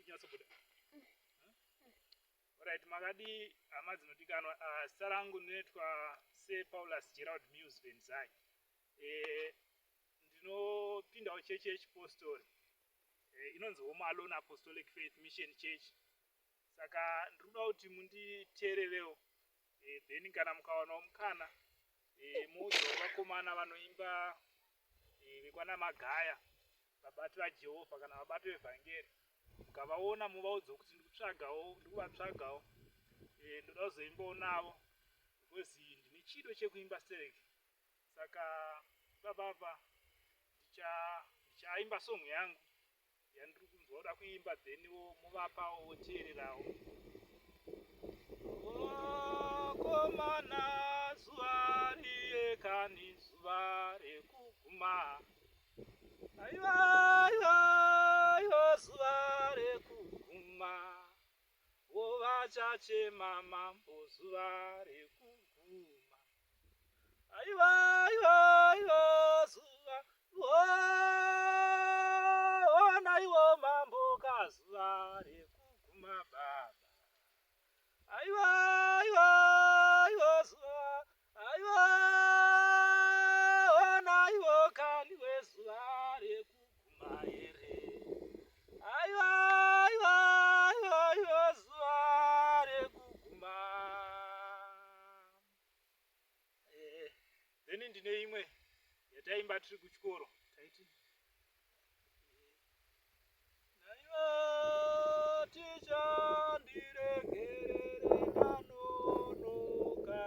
ndinyatsobuda. Alright, makadi hama dzinodikanwa. Zita rangu ndinoitwa Paulus Gerald Mills Benzai. Ndinopindawo chechi yechipostori. Inonzi Home Alone Apostolic Faith Mission Church. Saka ndinoda kuti munditeererewo. Then kana mukawanawo mukana muudzawo vakomana vanoimba vekwana Magaya, vabati vaJehovha kana vabati vevhangeri, mukavaona muvaudze kuti ndikuvatsvagawo, ndoda kuzoimbawo navo because ndine chido chekuimba stereki. Saka ipapapa ndichaimba song yangu yandiri kunzwa kuda kuimba, then muvapawo woteererawo. Wakomana zuva riyekani, zuva rekuguma. Aiwa zuva rekuguma. Wovachachema mambo zuva rekuguma. Aiwa zuva. Ona iwo mambo kazuva rekuguma baba. Aiwa zuva. Ona iwo kani wezuva rekuguma here. Aiwa zuva rekuguma. Then ndine imwe yataimba tiri kuchikoro taiti naiwa ticha ndiregerere ndanonoka,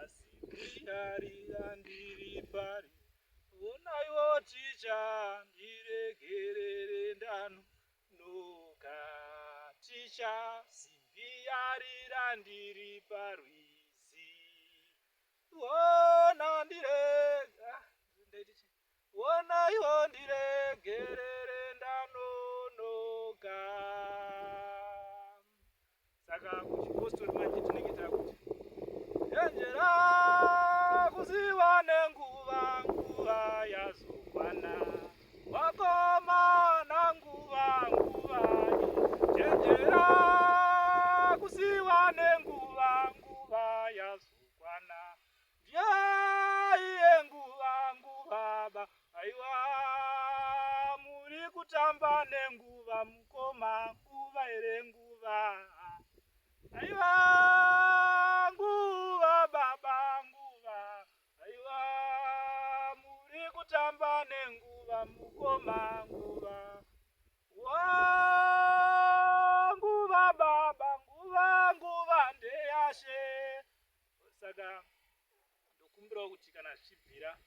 asi kuyarira ndiri pari. Onaiwo ticha ndiregerere ndanonoka, ticha sindiyarira ndiri parwizi. Ona ndirega onaiwo ndiregerere ndanonoka. Saka kuchipostori manje tinenge takuti chenjera kuziva nenguva, nguva yazokwana. Wakomana nguva chenjera kuziva nenguva, nguva yazokwana. Ndiye nguva ba. Aiwa muri kutamba nenguva mukoma, nguva ere nguva. Aiwa nguva baba nguva. Aiwa muri kutamba nenguva mukoma, nguva. Nguva baba nguva ndeyashe. Saka ndokumbirawo kuti kana zvichibvira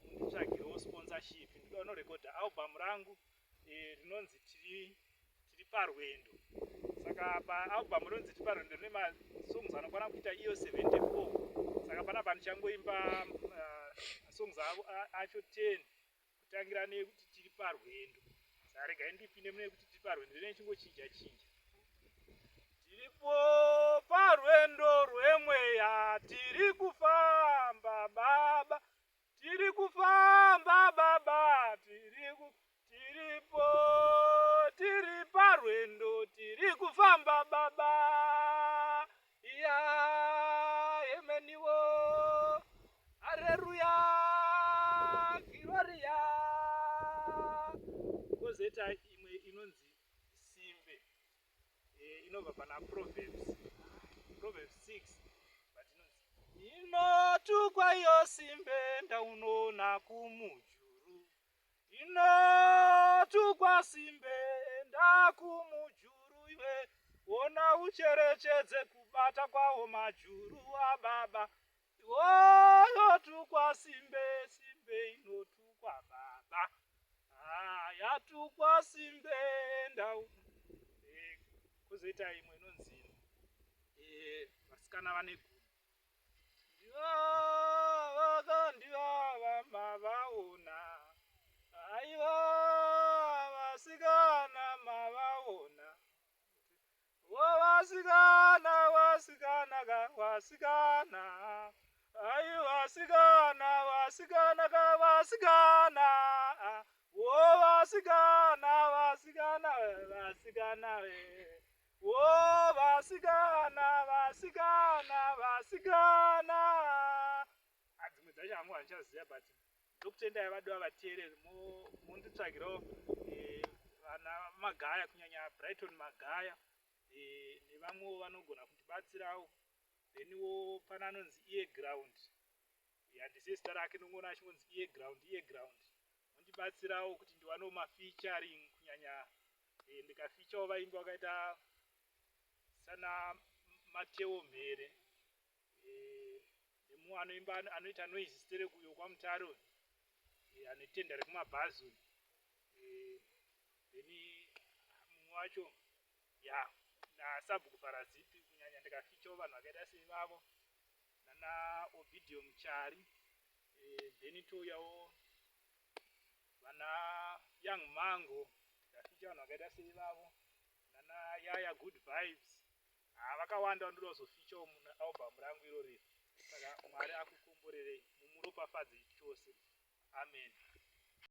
munditsvagirewo sponsorship. Ndinoda kunorekodha album rangu rinonzi tiri parwendo. Saka paalbum rinonzi tiri parwendo rine masongs anokwana kuita iyo 74. Saka panapa ndichangoimba masongs acho 10 kutangira nekuti tiri parwendo. Saka regai ndipinde mune kuti tiri parwendo rine chingochinja. Tiripo parwendo rwemweya, tiri kufamba baba, tiri kufamba baba, tiripo, tiri parwendo, tiri kufamba baba. Emeniwo, haleluya, gloria. Kozoita imwe inonzi simbe. Inobva pana Proverbs 6 but inotukwa iyo simbe ndaunoona kumujuru. Inotukwa simbe ndakumujuru iwe. Ona ucherechedze kubata kwawo majuru ababa. Yotukwa simbe inotukwa baba. Yatukwa simbe ndau. Kozoita imwe inonzi vasikana vane gumi. Vakandivava mavaona. Aiwa vasikana mavaona. Vasikana. Aiwa vasikana. Vasikana. Oh, vasikana, vasikana, vasikana. Adzimwe dzacho hamwe handichaziva, but ndokutendai vadiwa vateereri munditsvagirawo vana magaya, kunyanya Brighton magaya nevamwewo vanogona kutibatsirawo. Theniwo pana anonzi iye ground, handisi zita rake, ndinongona achingonzi iye ground mundibatsirawo kuti ndiwanewo mafeaturing, kunyanya ndikafichawo vaimbi vakaita sana Mateo Mhere, nemumwe anoimba anoita noise stereo uyo kwaMutaro, anotenda rekumabhazu, theni mumwe wacho naSabhuku Parazipi, kunyanya ndikafichawo vanhu vakaita sevavo nana Ovidio Muchari, theni touyawo vana Young Mango, ndaficha vanhu vakaita sevavo nana Yaya Good Vibes. Vakawanda vandinoda kuzofichawo muna album rangu irori. Saka Mwari akukomborerei, mumuropafadze chose. Amen.